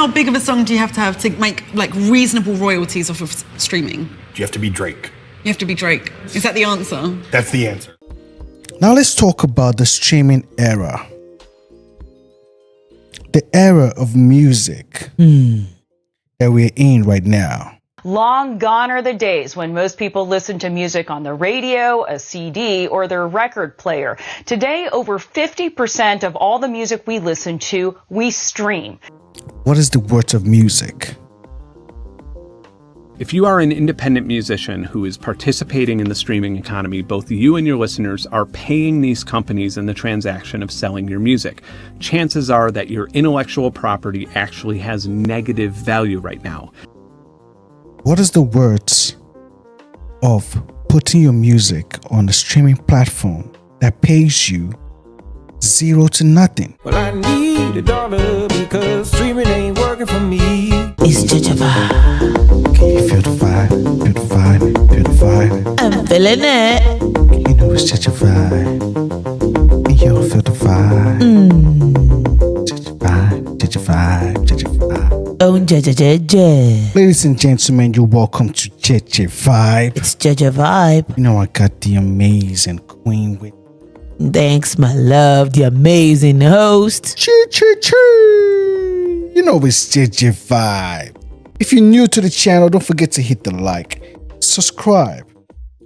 how big of a song do you have to make like reasonable royalties off of streaming? You have to be Drake. You have to be Drake. Is that the answer? That's the answer. Now let's talk about the streaming era. The era of music that we're in right now. Long gone are the days when most people listen to music on the radio, a CD, or their record player. Today, over 50% of all the music we listen to, we stream. What is the worth of music? If you are an independent musician who is participating in the streaming economy, both you and your listeners are paying these companies in the transaction of selling your music. Chances are that your intellectual property actually has negative value right now. What is the worth of putting your music on a streaming platform that pays you zero to nothing? Well, I need $1 because streaming ain't working for me. It's JEJE Vibe. Can you feel the vibe? Feel the vibe? Feel the vibe? I'm feeling it. You know it's JEJE Vibe. And you don't feel the vibe. JEJE Vibe, JEJE Vibe, JEJE Vibe. Oh, JEJE. Ladies and gentlemen, you're welcome to JEJE Vibe. It's JEJE Vibe. You know I got the amazing queen with Thanks, my love, the amazing host. You know it's JEJE Vibe. If you're new to the channel, don't forget to hit the like, subscribe.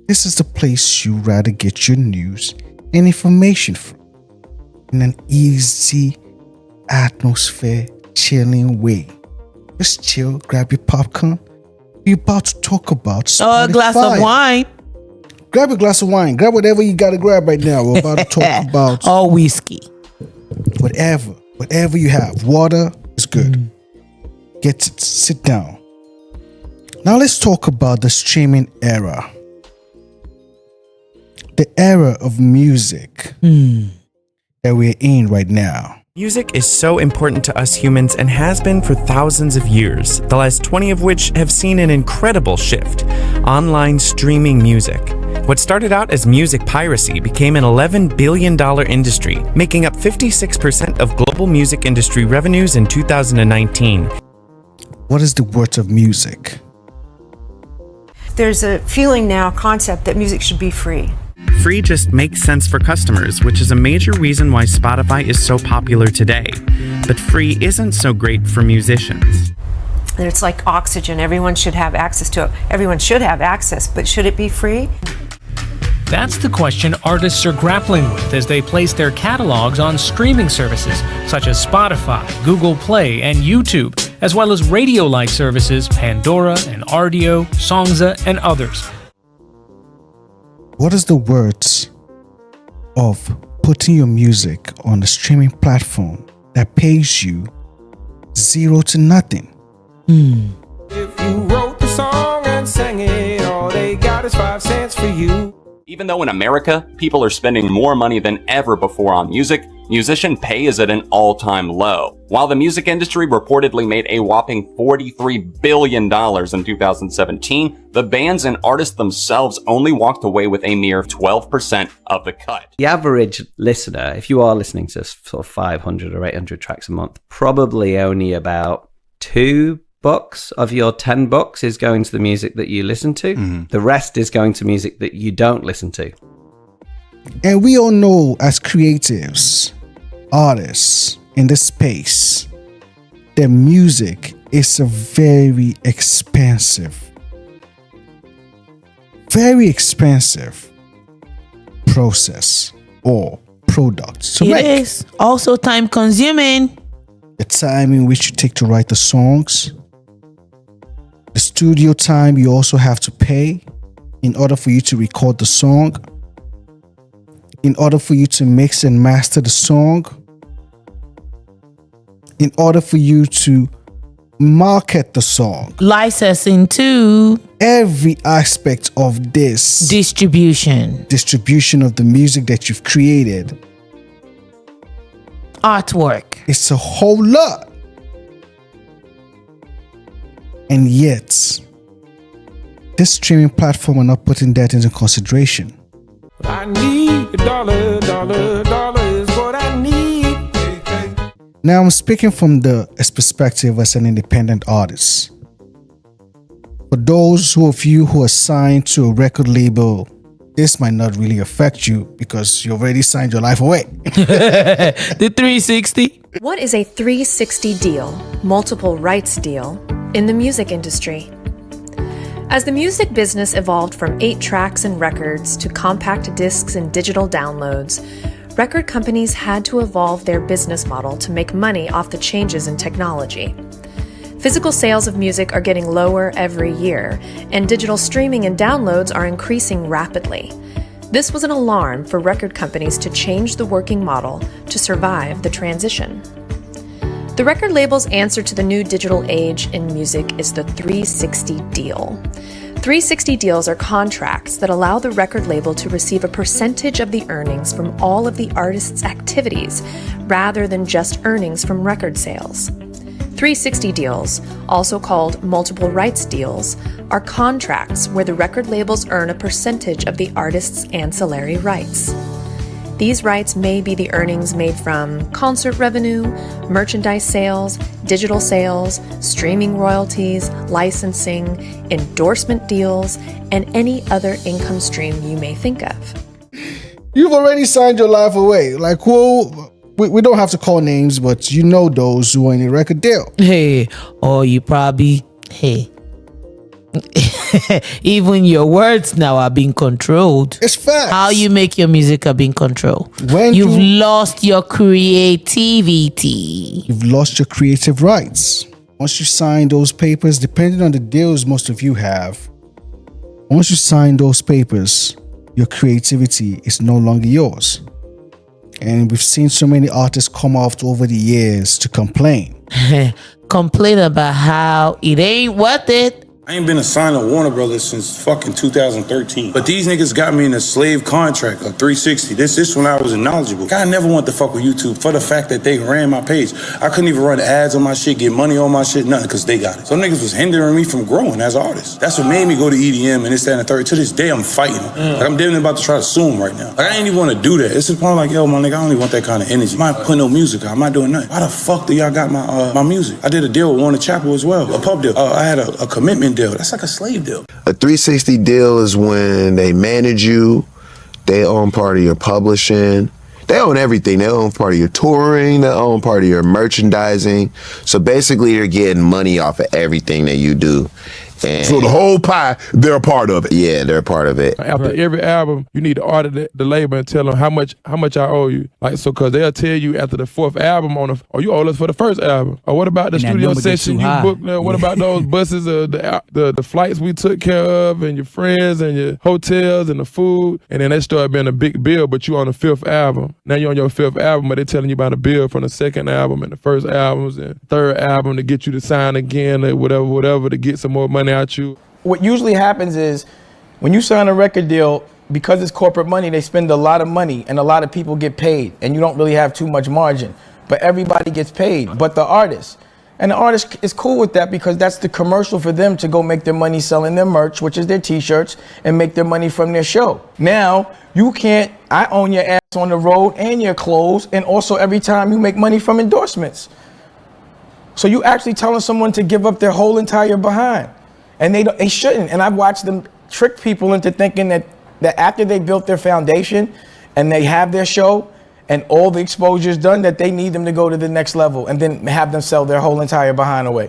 This is the place you rather get your news and information from in an easy atmosphere, chilling way. Just chill, grab your popcorn. We're about to talk about Spotify. A glass of wine. Grab a glass of wine. Grab whatever you got to grab right now. We're about to talk about or whiskey. Whatever you have. Water is good. Sit down. Now let's talk about the streaming era. The era of music that we're in right now. Music is so important to us humans and has been for thousands of years, the last 20 of which have seen an incredible shift. Online streaming music. What started out as music piracy became an $11 billion industry, making up 56% of global music industry revenues in 2019. What is the worth of music? There's a feeling now, concept, that music should be free. Free just makes sense for customers, which is a major reason why Spotify is so popular today. But free isn't so great for musicians. It's like oxygen. Everyone should have access to it. Everyone should have access, but should it be free? That's the question artists are grappling with as they place their catalogs on streaming services such as Spotify, Google Play, and YouTube, as well as radio-like services Pandora and Rdio, Songza, and others. What is the worth of putting your music on a streaming platform that pays you zero to nothing? If you wrote the song and sang it, all they got is 5 cents for you. Even though in America, people are spending more money than ever before on music, musician pay is at an all-time low. While the music industry reportedly made a whopping $43 billion in 2017, the bands and artists themselves only walked away with a mere 12% of the cut. The average listener, if you are listening to sort of 500 or 800 tracks a month, probably only about $2 of your $10 is going to the music that you listen to. The rest is going to music that you don't listen to. And we all know, as creatives, artists in this space, that music is a very expensive process or product to make. It is also time consuming. The time in which you take to write the songs, the studio time you also have to pay in order for you to record the song, in order for you to mix and master the song, in order for you to market the song. Licensing too. Every aspect of this. Distribution of the music that you've created. Artwork. It's a whole lot. And yet, this streaming platform are not putting that into consideration. I need $1 is what I need. Now I'm speaking from the perspective as an independent artist. For those of you who are signed to a record label, this might not really affect you because you already signed your life away. The 360. What is a 360 deal, multiple rights deal, in the music industry? As the music business evolved from 8 tracks and records to compact discs and digital downloads, record companies had to evolve their business model to make money off the changes in technology. Physical sales of music are getting lower every year, and digital streaming and downloads are increasing rapidly. This was an alarm for record companies to change the working model to survive the transition. The record label's answer to the new digital age in music is the 360 deal. 360 deals are contracts that allow the record label to receive a percentage of the earnings from all of the artist's activities, rather than just earnings from record sales. 360 deals, also called multiple rights deals, are contracts where the record labels earn a percentage of the artist's ancillary rights. These rights may be the earnings made from concert revenue, merchandise sales, digital sales, streaming royalties, licensing, endorsement deals, and any other income stream you may think of. You've already signed your life away. Like, well, we don't have to call names, but you know those who are in a record deal. Hey, or you probably, hey. Even your words now are being controlled. It's facts. How you make your music are being controlled. When You've lost your creativity. You've lost your creative rights. Once you sign those papers, depending on the deals most of you have, once you sign those papers, your creativity is no longer yours. And we've seen so many artists come off over the years to complain. Complain about how it ain't worth it. I ain't been assigned to Warner Brothers since fucking 2013. But these niggas got me in a slave contract of 360. This when I was knowledgeable. I never want to fuck with YouTube for the fact that they ran my page. I couldn't even run ads on my shit, get money on my shit, nothing, because they got it. Some niggas was hindering me from growing as an artist. That's what made me go to EDM and this, that, and the third. To this day, I'm fighting. Like, I'm definitely about to try to sue them right now. Like, I ain't even want to do that. It's just point like, yo, my nigga, I don't even want that kind of energy. I'm not putting no music out. I'm not doing nothing. Why the fuck do y'all got my music? I did a deal with Warner Chappell as well, a pub deal. I had a commitment deal. That's like a slave deal. A 360 deal is when they manage you, they own part of your publishing, they own everything. They own part of your touring, they own part of your merchandising. So basically you're getting money off of everything that you do. And so the whole pie, they're a part of it. Yeah, they're a part of it. After every album, you need to audit the label and tell them how much I owe you. Like, so, cause they'll tell you after the 4th album you owe us for the 1st album. Or what about the studio session you booked? What about those buses, the flights we took care of, and your friends and your hotels and the food? And then that started being a big bill, but you on the 5th album. Now you're on your 5th album, but they're telling you about a bill from the 2nd album and the 1st albums and 3rd album to get you to sign again, or whatever, to get some more money out you. What usually happens is when you sign a record deal, because it's corporate money, they spend a lot of money and a lot of people get paid and you don't really have too much margin, but everybody gets paid but the artist. And the artist is cool with that because that's the commercial for them to go make their money selling their merch, which is their t-shirts, and make their money from their show. Now, you can't, I own your ass on the road and your clothes, and also every time you make money from endorsements. So you actually telling someone to give up their whole entire behind. And they shouldn't. And I've watched them trick people into thinking that after they built their foundation and they have their show and all the exposure is done, that they need them to go to the next level and then have them sell their whole entire behind away.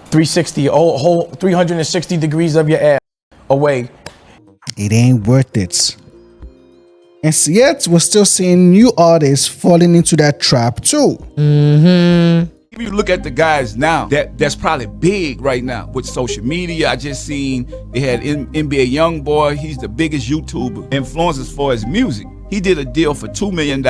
360, whole 360 degrees of your ass away. It ain't worth it. And yet, we're still seeing new artists falling into that trap too. Mm-hmm. If you look at the guys now, that's probably big right now with social media. I just seen they had NBA Youngboy. He's the biggest YouTuber influencer as far as music. He did a deal for $2 million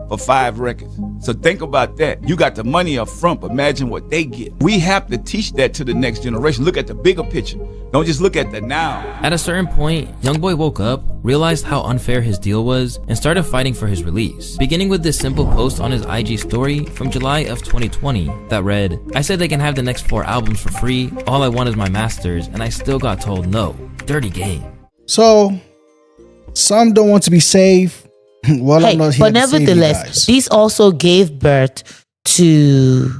for 5 records. So think about that. You got the money up front, but imagine what they get. We have to teach that to the next generation. Look at the bigger picture. Don't just look at the now. At a certain point, Youngboy woke up, realized how unfair his deal was, and started fighting for his release. Beginning with this simple post on his IG story from July of 2020 that read, "I said they can have the next 4 albums for free. All I want is my masters, and I still got told no. Dirty game." So, some don't want to be saved, Well, I'm not here but to save you nevertheless, guys. these also gave birth to,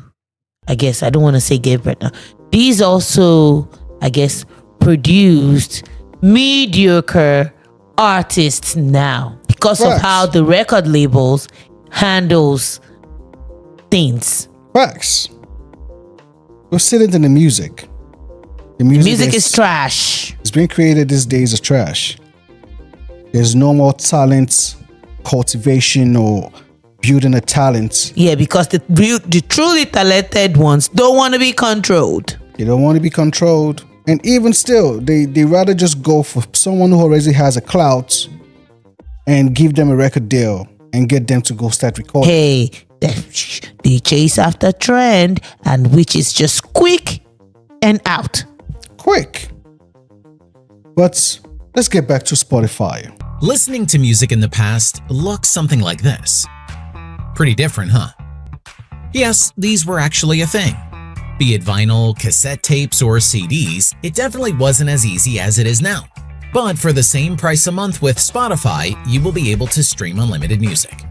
I guess, I don't want to say gave birth now. These also, I guess, produced mediocre artists now because of Facts. how the record labels handles things. Facts. We're sitting in the music. The Music is trash. It's been created these days as trash. There's no more talent cultivation or building a talent. Yeah, because the truly talented ones don't want to be controlled. They don't want to be controlled. And even still, they rather just go for someone who already has a clout and give them a record deal and get them to go start recording. Hey, they chase after trend, and which is just quick and out. Quick. But let's get back to Spotify. Listening to music in the past looked something like this. Pretty different, huh? Yes, these were actually a thing. Be it vinyl, cassette tapes, or CDs, it definitely wasn't as easy as it is now. But for the same price a month with Spotify, you will be able to stream unlimited music.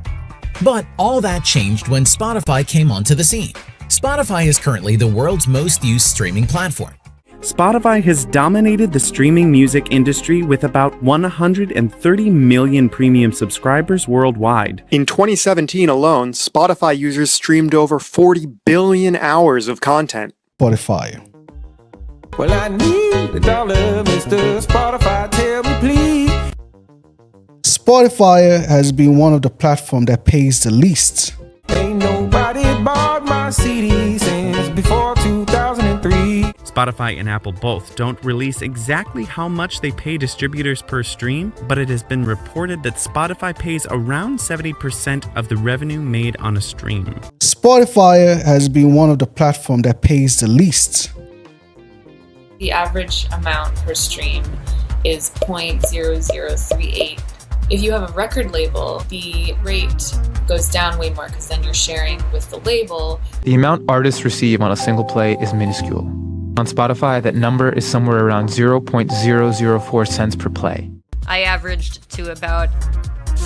But all that changed when Spotify came onto the scene. Spotify is currently the world's most used streaming platform. Spotify has dominated the streaming music industry with about 130 million premium subscribers worldwide. In 2017 alone, Spotify users streamed over 40 billion hours of content. Spotify. Well, I need $1, Mr. Spotify, tell me please. Spotify has been one of the platforms that pays the least. Ain't nobody bought my CD since before 2003. Spotify and Apple both don't release exactly how much they pay distributors per stream, but it has been reported that Spotify pays around 70% of the revenue made on a stream. Spotify has been one of the platforms that pays the least. The average amount per stream is 0.0038. If you have a record label, the rate goes down way more because then you're sharing with the label. The amount artists receive on a single play is minuscule. On Spotify, that number is somewhere around 0.004 cents per play. I averaged to about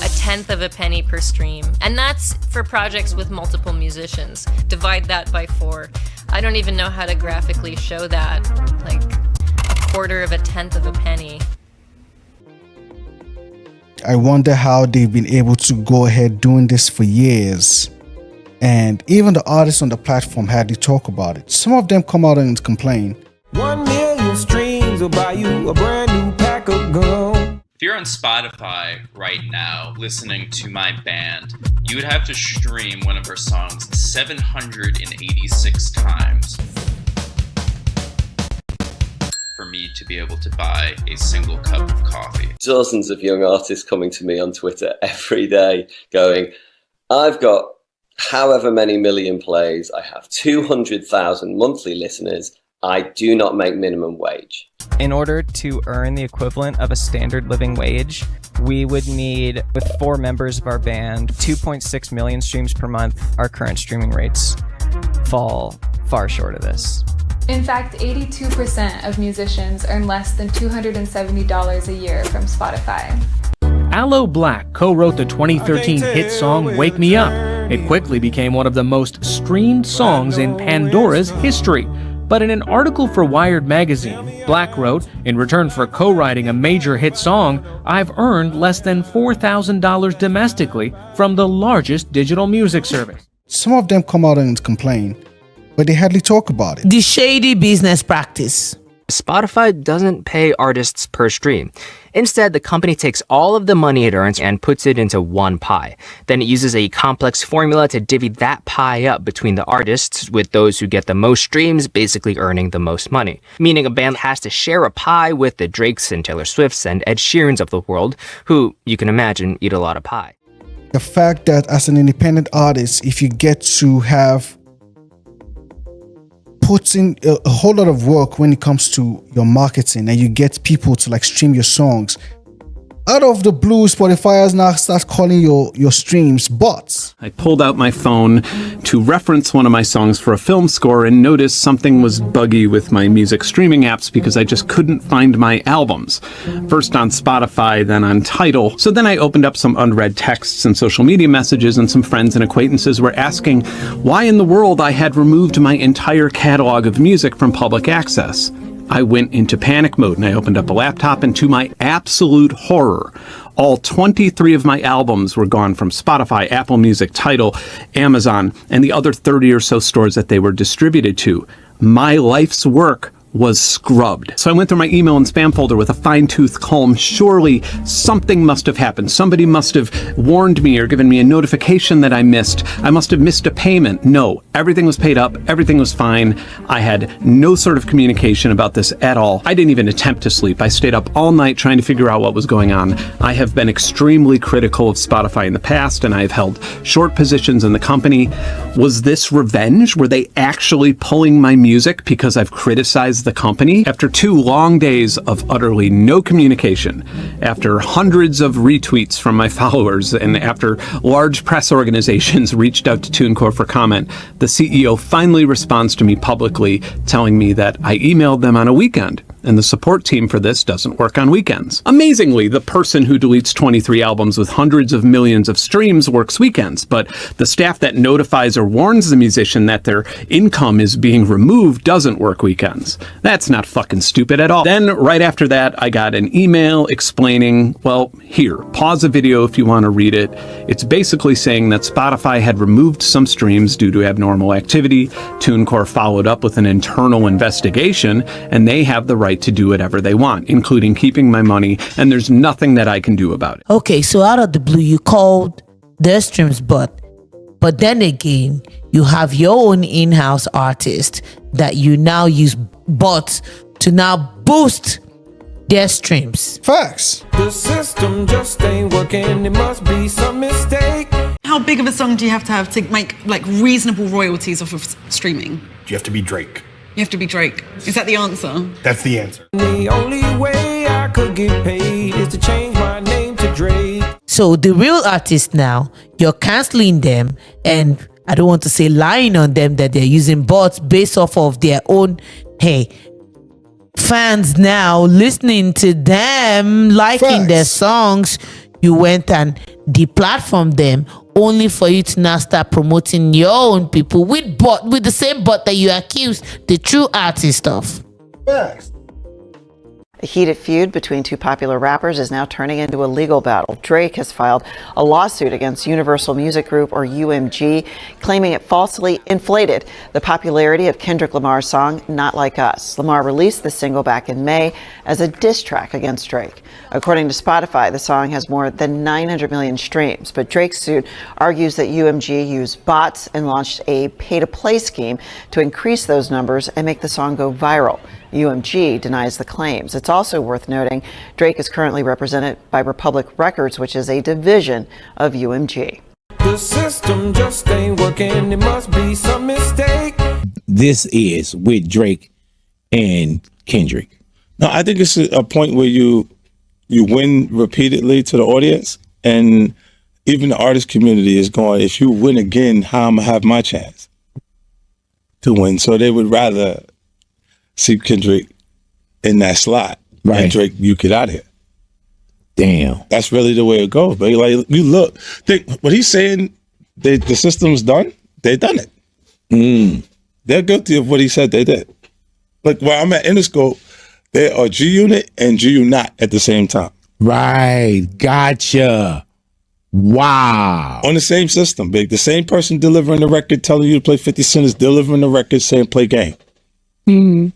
a tenth of a penny per stream, and that's for projects with multiple musicians. Divide that by 4. I don't even know how to graphically show that, like a quarter of a tenth of a penny. I wonder how they've been able to go ahead doing this for years. And even the artists on the platform hardly talk about it. Some of them come out and complain. 1 million streams will buy you a brand new pack of gum. If you're on Spotify right now listening to my band, you would have to stream one of our songs 786 times for me to be able to buy a single cup of coffee. Dozens of young artists coming to me on Twitter every day going, I've got however many million plays, I have 200,000 monthly listeners, I do not make minimum wage. In order to earn the equivalent of a standard living wage, we would need, with 4 members of our band, 2.6 million streams per month. Our current streaming rates fall far short of this. In fact, 82% of musicians earn less than $270 a year from Spotify. Aloe Black co-wrote the 2013 hit song Wake Me Up. It quickly became one of the most streamed songs in Pandora's history. But in an article for Wired magazine, Black wrote, in return for co-writing a major hit song, I've earned less than $4,000 domestically from the largest digital music service. Some of them come out and complain, but they hardly talk about it. The shady business practice. Spotify doesn't pay artists per stream. Instead, the company takes all of the money it earns and puts it into one pie. Then it uses a complex formula to divvy that pie up between the artists, with those who get the most streams basically earning the most money. Meaning a band has to share a pie with the Drakes and Taylor Swifts and Ed Sheerans of the world, who, you can imagine, eat a lot of pie. The fact that as an independent artist, if you get to have puts in a whole lot of work when it comes to your marketing and you get people to like stream your songs, Out of the blue, Spotify now starts calling your streams bots. I pulled out my phone to reference one of my songs for a film score and noticed something was buggy with my music streaming apps because I just couldn't find my albums. First on Spotify, then on Tidal. So then I opened up some unread texts and social media messages, and some friends and acquaintances were asking why in the world I had removed my entire catalog of music from public access. I went into panic mode and I opened up a laptop, and to my absolute horror, all 23 of my albums were gone from Spotify, Apple Music, Tidal, Amazon, and the other 30 or so stores that they were distributed to. My life's work was scrubbed. So I went through my email and spam folder with a fine-tooth comb. Surely something must have happened. Somebody must have warned me or given me a notification that I missed. I must have missed a payment. No, everything was paid up. Everything was fine. I had no sort of communication about this at all. I didn't even attempt to sleep. I stayed up all night trying to figure out what was going on. I have been extremely critical of Spotify in the past, and I've held short positions in the company. Was this revenge? Were they actually pulling my music because I've criticized the company? After 2 long days of utterly no communication, after hundreds of retweets from my followers, and after large press organizations reached out to TuneCore for comment, the CEO finally responds to me publicly telling me that I emailed them on a weekend, and the support team for this doesn't work on weekends. Amazingly, the person who deletes 23 albums with hundreds of millions of streams works weekends, but the staff that notifies or warns the musician that their income is being removed doesn't work weekends. That's not fucking stupid at all. Then, right after that, I got an email explaining, well, here, pause the video if you want to read it. It's basically saying that Spotify had removed some streams due to abnormal activity. TuneCore followed up with an internal investigation, and they have the right to do whatever they want, including keeping my money, and there's nothing that I can do about it. Okay, so out of the blue, you called their streams bot, but then again, you have your own in-house artist that you now use bots to now boost their streams. Facts. The system just ain't working. It must be some mistake. How big of a song do you have to make like reasonable royalties off of streaming? You have to be Drake. You have to be Drake. Is that the answer? That's the answer. The only way I could get paid is to change my name to Drake. So the real artists now, you're canceling them, and I don't want to say lying on them that they're using bots based off of their own, hey, fans now listening to them, liking their songs. You went and deplatformed them only for you to now start promoting your own people with the same bot that you accused the true artist of. Facts. A heated feud between 2 popular rappers is now turning into a legal battle. Drake has filed a lawsuit against Universal Music Group, or UMG, claiming it falsely inflated the popularity of Kendrick Lamar's song, Not Like Us. Lamar released the single back in May as a diss track against Drake. According to Spotify, the song has more than 900 million streams, but Drake's suit argues that UMG used bots and launched a pay-to-play scheme to increase those numbers and make the song go viral. UMG denies the claims. It's also worth noting Drake is currently represented by Republic Records, which is a division of UMG. The system just ain't working. It must be some mistake. This is with Drake and Kendrick. No, I think it's a point where you win repeatedly to the audience, and even the artist community is going, if you win again, how am I have my chance to win? So they would rather see Kendrick in that slot, right? And Drake, you get out of here. Damn, that's really the way it goes. But like, you look, think what he's saying. The system's done. They done it. They're guilty of what he said they did. Like where I'm at Interscope, they are G Unit and G Unit at the same time. Right, gotcha. Wow. On the same system, big. The same person delivering the record, telling you to play 50 Cent is delivering the record, saying play game.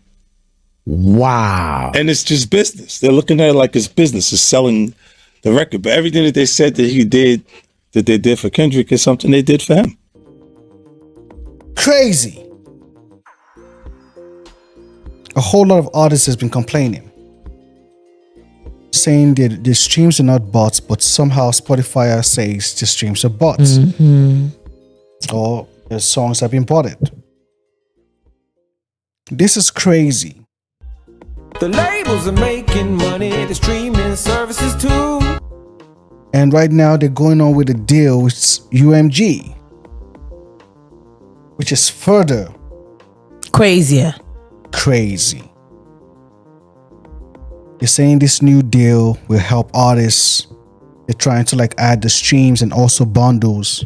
Wow. And it's just business. They're looking at it like it's business. It's selling the record. But everything that they said that he did, that they did for Kendrick, is something they did for him. Crazy. A whole lot of artists has been complaining, saying that the streams are not bots, but somehow Spotify says the streams are bots. Or the songs have been botted. This is crazy. The labels are making money, the streaming services too. And right now they're going on with a deal with UMG, which is further crazy. They're saying this new deal will help artists. They're trying to like add the streams and also bundles.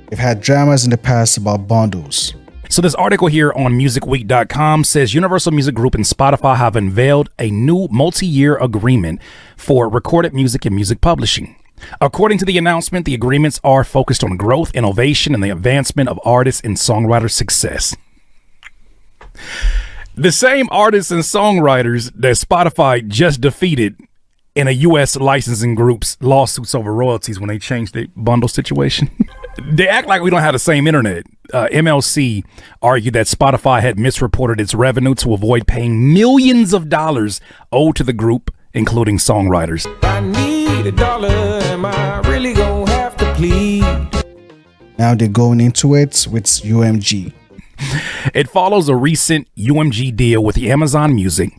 They've had dramas in the past about bundles. So this article here on musicweek.com says Universal Music Group and Spotify have unveiled a new multi-year agreement for recorded music and music publishing. According to the announcement, the agreements are focused on growth, innovation, and the advancement of artists and songwriters' success. The same artists and songwriters that Spotify just defeated in a U.S. licensing group's lawsuits over royalties when they changed the bundle situation. They act like we don't have the same internet. MLC argued that Spotify had misreported its revenue to avoid paying millions of dollars owed to the group, including songwriters. I need $1, am I really gonna have to plead? Now they're going into it with UMG. It follows a recent UMG deal with the Amazon Music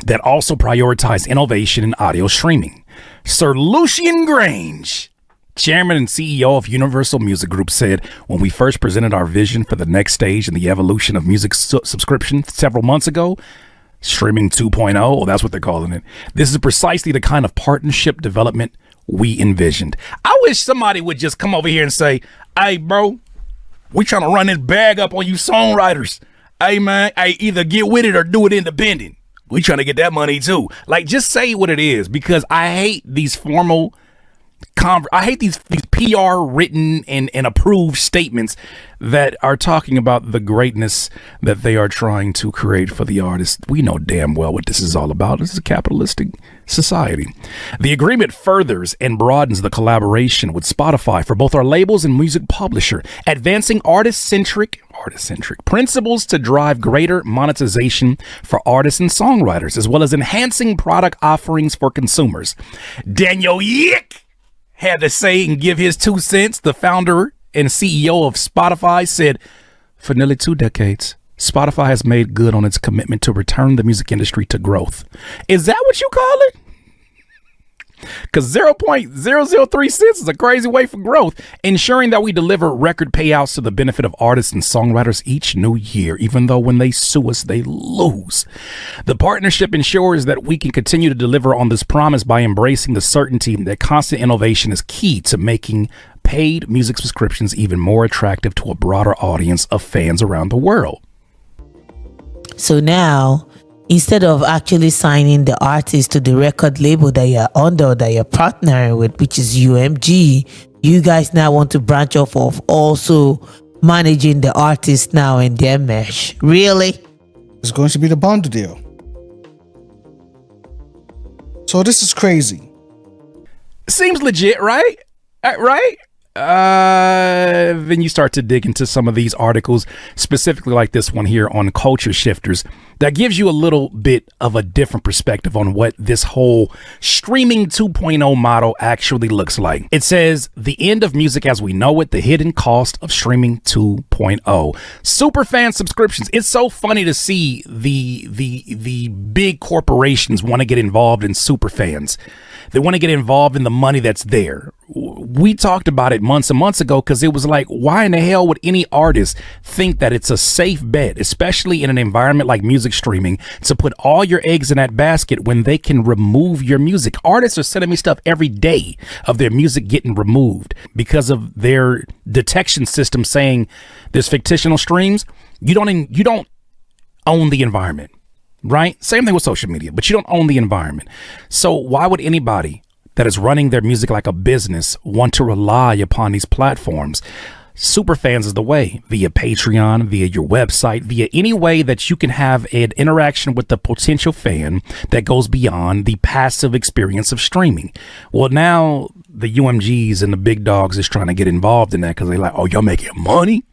that also prioritized innovation in audio streaming. Sir Lucian Grange, chairman and CEO of Universal Music Group, said, when we first presented our vision for the next stage in the evolution of music subscription several months ago, streaming 2.0, that's what they're calling it. This is precisely the kind of partnership development we envisioned. I wish somebody would just come over here and say, hey, bro, we trying to run this bag up on you songwriters. Hey, man, either get with it or do it independent. We trying to get that money too. Like, just say what it is, because I hate these formal I hate these PR written and approved statements that are talking about the greatness that they are trying to create for the artists. We know damn well what this is all about. This is a capitalistic society. The agreement furthers and broadens the collaboration with Spotify for both our labels and music publisher, advancing artist-centric principles to drive greater monetization for artists and songwriters, as well as enhancing product offerings for consumers. Daniel Yick had to say and give his 2 cents. The founder and CEO of Spotify said, for nearly 2 decades, Spotify has made good on its commitment to return the music industry to growth. Is that what you call it? Because 0.003 cents is a crazy way for growth, ensuring that we deliver record payouts to the benefit of artists and songwriters each new year, even though when they sue us, they lose. The partnership ensures that we can continue to deliver on this promise by embracing the certainty that constant innovation is key to making paid music subscriptions even more attractive to a broader audience of fans around the world. So now, instead of actually signing the artist to the record label that you're under, that you're partnering with, which is UMG, you guys now want to branch off of also managing the artist now in their mesh. Really? It's going to be the bundle deal. So this is crazy. Seems legit, right? Right? Then you start to dig into some of these articles, specifically like this one here on Culture Shifters, that gives you a little bit of a different perspective on what this whole streaming 2.0 model actually looks like. It says, the end of music as we know it, the hidden cost of streaming 2.0. Superfan subscriptions. It's so funny to see the big corporations want to get involved in superfans. They want to get involved in the money that's there. We talked about it months and months ago because it was like, why in the hell would any artist think that it's a safe bet, especially in an environment like music streaming, to put all your eggs in that basket when they can remove your music? Artists are sending me stuff every day of their music getting removed because of their detection system saying there's fictional streams. You don't own the environment. Right? Same thing with social media, but you don't own the environment. So why would anybody that is running their music like a business want to rely upon these platforms? Superfans is the way, via Patreon, via your website, via any way that you can have an interaction with the potential fan that goes beyond the passive experience of streaming. Well, now the UMGs and the big dogs is trying to get involved in that because they're like, oh, y'all making money?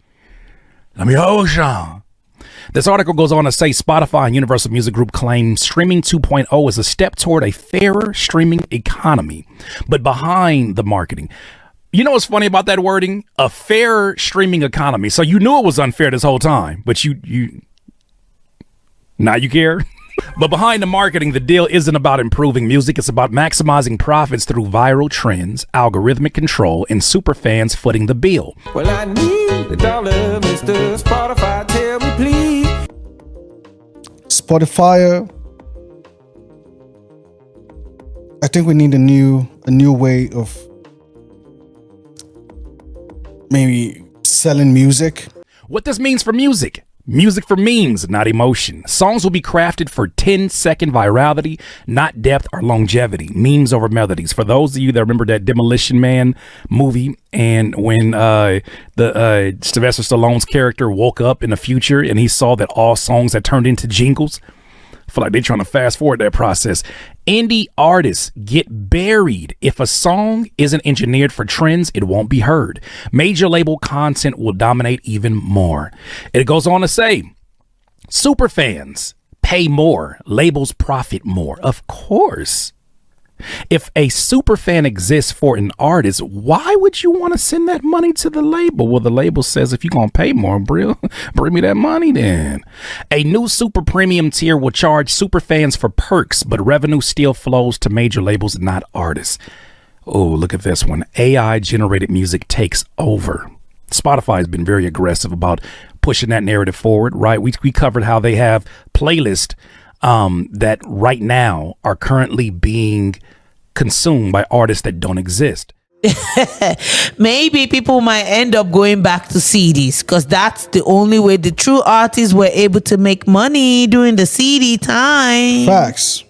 Let me hold y'all. This article goes on to say Spotify and Universal Music Group claim streaming 2.0 is a step toward a fairer streaming economy. But behind the marketing, you know what's funny about that wording? A fairer streaming economy. So you knew it was unfair this whole time, but you now you care? But behind the marketing, the deal isn't about improving music. It's about maximizing profits through viral trends, algorithmic control, and superfans footing the bill. Well, I need the dollar, Mr. Spotify, tell me please. Spotify, I think we need a new way of maybe selling music. What this means for music. Music for memes, not emotion. Songs will be crafted for 10-second virality, not depth or longevity. Memes over melodies. For those of you that remember that Demolition Man movie, and when the Sylvester Stallone's character woke up in the future and he saw that all songs had turned into jingles, I feel like they're trying to fast forward that process. Indie artists get buried. If a song isn't engineered for trends, it won't be heard. Major label content will dominate even more. It goes on to say, superfans pay more, labels profit more. Of course. If a superfan exists for an artist, why would you want to send that money to the label? Well, the label says, if you're going to pay more, bring me that money then. A new super premium tier will charge superfans for perks, but revenue still flows to major labels, not artists. Oh, look at this one. AI generated music takes over. Spotify has been very aggressive about pushing that narrative forward, right? We covered how they have playlists that right now are currently being consumed by artists that don't exist. Maybe people might end up going back to CDs because that's the only way the true artists were able to make money during the CD time. Facts.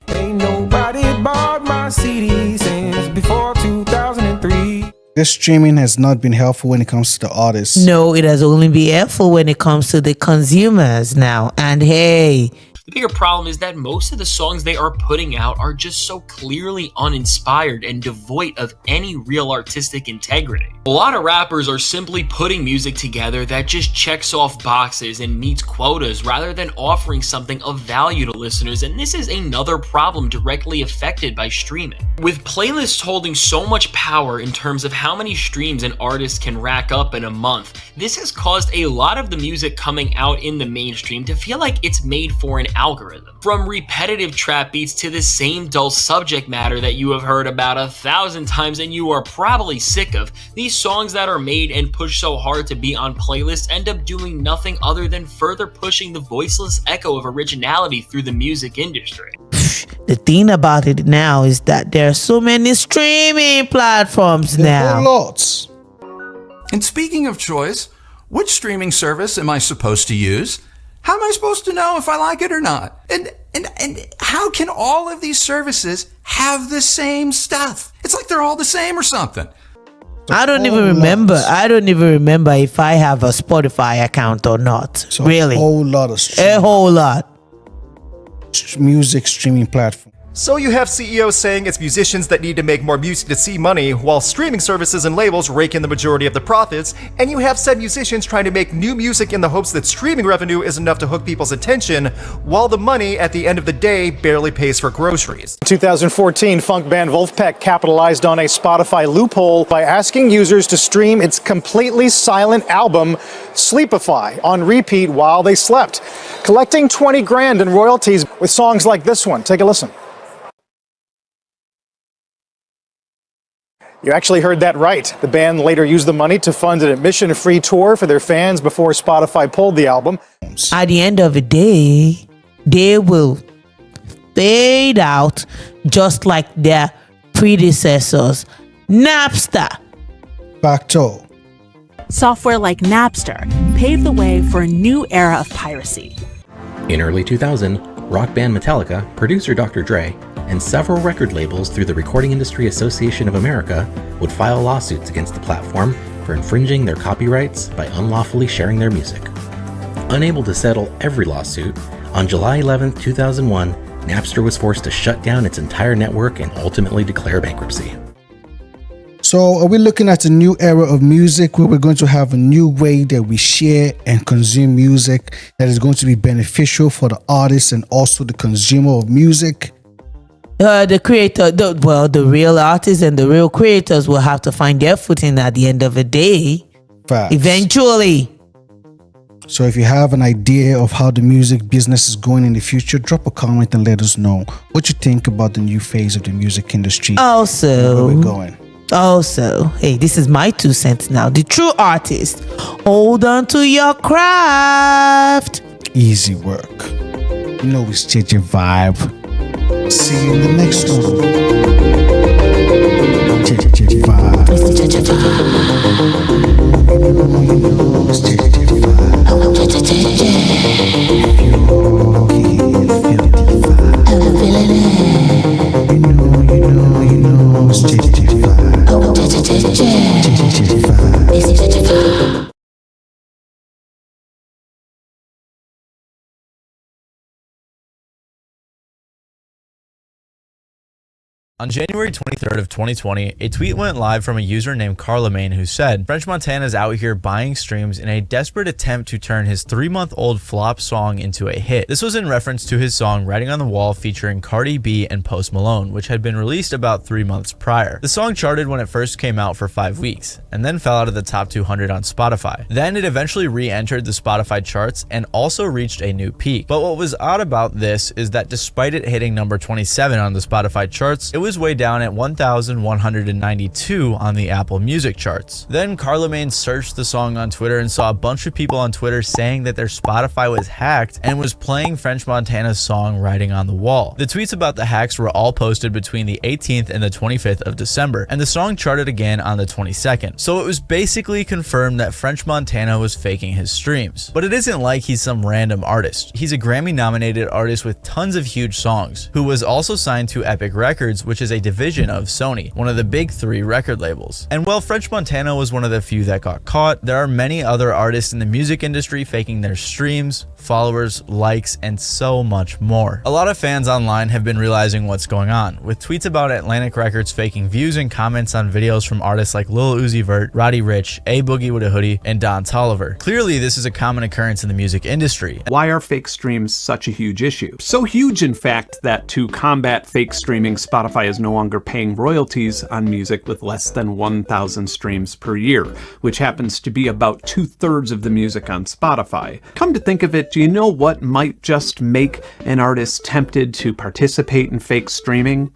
Ain't nobody bought my CD since before 2003. This streaming has not been helpful when it comes to the artists. No, it has only been helpful when it comes to the consumers now. And hey, the bigger problem is that most of the songs they are putting out are just so clearly uninspired and devoid of any real artistic integrity. A lot of rappers are simply putting music together that just checks off boxes and meets quotas rather than offering something of value to listeners, and this is another problem directly affected by streaming. With playlists holding so much power in terms of how many streams an artist can rack up in a month, this has caused a lot of the music coming out in the mainstream to feel like it's made for an algorithm. From repetitive trap beats to the same dull subject matter that you have heard about 1,000 times and you are probably sick of, these songs that are made and pushed so hard to be on playlists end up doing nothing other than further pushing the voiceless echo of originality through the music industry. The thing about it now is that there are so many streaming platforms now. Lots. And speaking of choice, which streaming service am I supposed to use? How am I supposed to know if I like it or not? And how can all of these services have the same stuff? It's like they're all the same or something. I don't even remember if I have a Spotify account or not. So really? A whole lot of A whole lot. Music streaming platform. So you have CEOs saying it's musicians that need to make more music to see money, while streaming services and labels rake in the majority of the profits, and you have said musicians trying to make new music in the hopes that streaming revenue is enough to hook people's attention, while the money at the end of the day barely pays for groceries. In 2014, funk band Wolfpack capitalized on a Spotify loophole by asking users to stream its completely silent album, Sleepify, on repeat while they slept, collecting 20 grand in royalties with songs like this one. Take a listen. You actually heard that right. The band later used the money to fund an admission-free tour for their fans before Spotify pulled the album. At the end of the day, they will fade out just like their predecessors. Napster. Facto. Software like Napster paved the way for a new era of piracy. In early 2000, rock band Metallica, producer Dr. Dre, and several record labels through the Recording Industry Association of America would file lawsuits against the platform for infringing their copyrights by unlawfully sharing their music. Unable to settle every lawsuit, on July 11, 2001, Napster was forced to shut down its entire network and ultimately declare bankruptcy. So are we looking at a new era of music where we're going to have a new way that we share and consume music that is going to be beneficial for the artist and also the consumer of music? The creator, the real artists and the real creators will have to find their footing at the end of the day. Facts. Eventually. So if you have an idea of how the music business is going in the future, drop a comment and let us know what you think about the new phase of the music industry. Also, where we're going. Also, hey, this is my 2 cents now. The true artist, hold on to your craft. Easy work. You know it's JEJE Vibe. See you in the next one. JEJE Vibe. It's the JEJE Vibe. It's JEJE Vibe. I'm JEJE. I'm feeling it. You know it's JEJE Vibe. I'm JEJE. JEJE Vibe. It's JEJE Vibe. On January 23rd of 2020, a tweet went live from a user named Carlemagne who said, French Montana's out here buying streams in a desperate attempt to turn his 3-month-old flop song into a hit. This was in reference to his song Writing on the Wall featuring Cardi B and Post Malone, which had been released about 3 months prior. The song charted when it first came out for 5 weeks, and then fell out of the top 200 on Spotify. Then it eventually re-entered the Spotify charts and also reached a new peak. But what was odd about this is that despite it hitting number 27 on the Spotify charts, it was way down at 1,192 on the Apple Music charts. Then Carlemagne searched the song on Twitter and saw a bunch of people on Twitter saying that their Spotify was hacked and was playing French Montana's song Writing on the Wall. The tweets about the hacks were all posted between the 18th and the 25th of December, and the song charted again on the 22nd. So it was basically confirmed that French Montana was faking his streams. But it isn't like he's some random artist. He's a Grammy-nominated artist with tons of huge songs, who was also signed to Epic Records, which is a division of Sony, one of the big 3 record labels. And while French Montana was one of the few that got caught, there are many other artists in the music industry faking their streams, followers, likes, and so much more. A lot of fans online have been realizing what's going on, with tweets about Atlantic Records faking views and comments on videos from artists like Lil Uzi Vert, Roddy Ricch, A Boogie with a Hoodie, and Don Toliver. Clearly, this is a common occurrence in the music industry. Why are fake streams such a huge issue? So huge, in fact, that to combat fake streaming, Spotify is no longer paying royalties on music with less than 1,000 streams per year, which happens to be about 2/3 of the music on Spotify. Come to think of it, do you know what might just make an artist tempted to participate in fake streaming?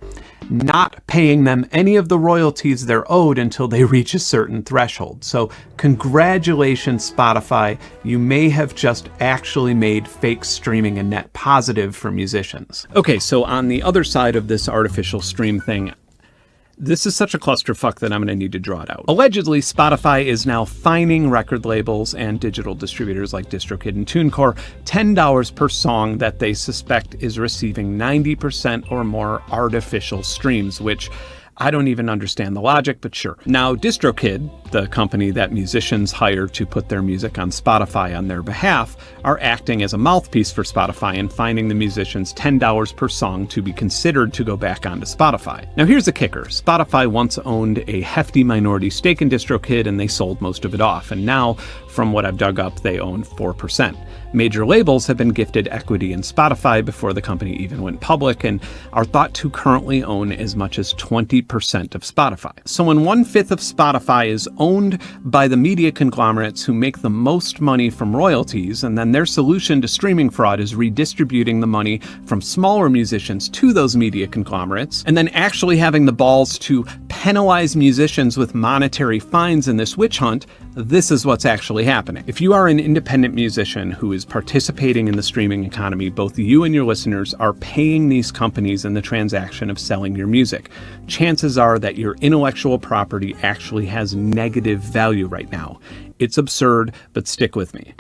Not paying them any of the royalties they're owed until they reach a certain threshold. So congratulations, Spotify. You may have just actually made fake streaming a net positive for musicians. Okay, so on the other side of this artificial stream thing, this is such a clusterfuck that I'm going to need to draw it out. Allegedly, Spotify is now fining record labels and digital distributors like DistroKid and TuneCore $10 per song that they suspect is receiving 90% or more artificial streams, which I don't even understand the logic, but sure. Now, DistroKid, the company that musicians hire to put their music on Spotify on their behalf, are acting as a mouthpiece for Spotify and fining the musicians $10 per song to be considered to go back onto Spotify. Now, here's the kicker. Spotify once owned a hefty minority stake in DistroKid, and they sold most of it off. And now, from what I've dug up, they own 4%. Major labels have been gifted equity in Spotify before the company even went public and are thought to currently own as much as 20% of Spotify. So when 1/5 of Spotify is owned by the media conglomerates who make the most money from royalties, and then their solution to streaming fraud is redistributing the money from smaller musicians to those media conglomerates, and then actually having the balls to penalize musicians with monetary fines in this witch hunt, this is what's actually happening. If you are an independent musician who is participating in the streaming economy, both you and your listeners are paying these companies in the transaction of selling your music. Chances are that your intellectual property actually has negative value right now. It's absurd, but stick with me.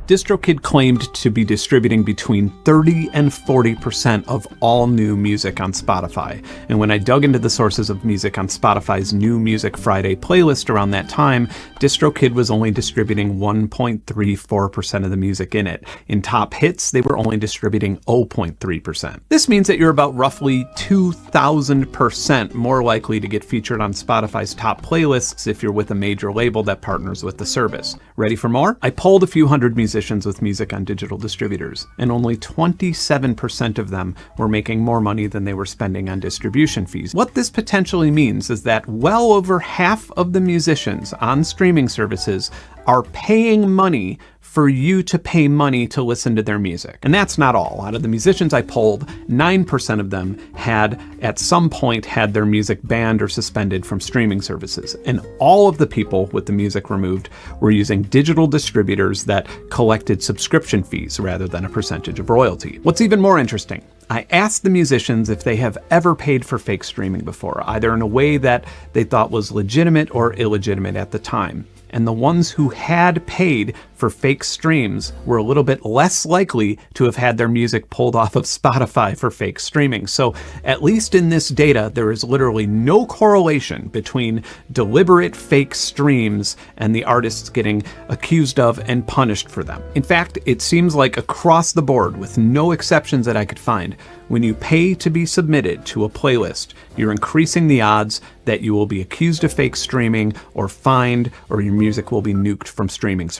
DistroKid claimed to be distributing between 30 and 40% of all new music on Spotify. And when I dug into the sources of music on Spotify's New Music Friday playlist around that time, DistroKid was only distributing 1.34% of the music in it. In top hits, they were only distributing 0.3%. This means that you're about roughly 2,000% more likely to get featured on Spotify's top playlists if you're with a major label that partners with the service. Ready for more? I polled a few hundred musicians with music on digital distributors, and only 27% of them were making more money than they were spending on distribution fees. What this potentially means is that well over half of the musicians on streaming services are paying money for you to pay money to listen to their music. And that's not all. Out of the musicians I polled, 9% of them had at some point had their music banned or suspended from streaming services. And all of the people with the music removed were using digital distributors that collected subscription fees rather than a percentage of royalty. What's even more interesting, I asked the musicians if they have ever paid for fake streaming before, either in a way that they thought was legitimate or illegitimate at the time. And the ones who had paid for fake streams were a little bit less likely to have had their music pulled off of Spotify for fake streaming. So at least in this data, there is literally no correlation between deliberate fake streams and the artists getting accused of and punished for them. In fact, it seems like across the board, with no exceptions that I could find, when you pay to be submitted to a playlist, you're increasing the odds that you will be accused of fake streaming or fined, or your music will be nuked from streaming.